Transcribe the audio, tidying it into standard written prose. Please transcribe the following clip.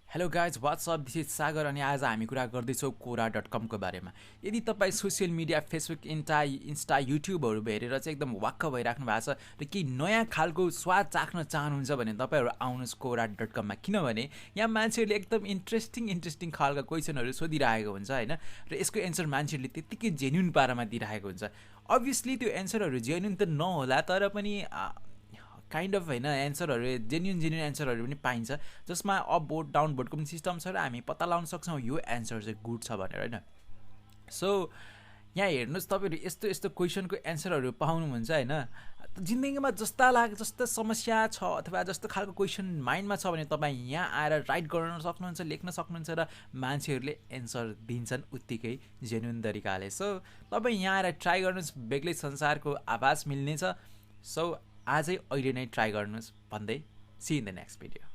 Hello guys what's up this is Sagar अनि आज हामी कुरा गर्दैछौँ कोरा.com को बारेमा। यदि तपाईँ सोसियल मिडिया फेसबुक इन्स्टा युट्युबहरू हेरेर चाहिँ एकदम वाक्क भइराख्नु भएको छ र केही नयाँ खालको स्वाद चाख्न चाहनुहुन्छ भने तपाईँहरू आउनुहोस् कोरा.com मा। किनभने यहाँ मान्छेहरूले एकदम इन्ट्रेस्टिङ खालका क्वेसनहरू सोधिरहेको हुन्छ होइन, र यसको एन्सर मान्छेहरूले त्यत्तिकै जेन्युन पारामा दिइरहेको हुन्छ। अभियसली त्यो एन्सरहरू जेन्युन त नहोला, तर पनि काइन्ड अफ होइन एन्सरहरू जेन्युन एन्सरहरू पनि पाइन्छ, जसमा अप भोट डाउन भोटको पनि सिस्टम छ र हामी पत्ता लगाउन सक्छौँ यो एन्सर चाहिँ गुड छ भनेर होइन। सो यहाँ हेर्नुहोस्, तपाईँहरू यस्तो यस्तो क्वेसनको एन्सरहरू पाउनुहुन्छ होइन। जिन्दगीमा जस्तो समस्या छ अथवा जस्तो खालको क्वेसन माइन्डमा छ भने तपाईँ यहाँ आएर राइट गर्न सक्नुहुन्छ, लेख्न सक्नुहुन्छ र मान्छेहरूले एन्सर दिन्छन् उत्तिकै जेन्युन तरिकाले। सो तपाईँ यहाँ आएर ट्राई गर्नुहोस्, बेग्लै संसारको आभास मिल्नेछ। सो आजै अहिले नै ट्राई गर्नुहोस् भन्दै see in the next video.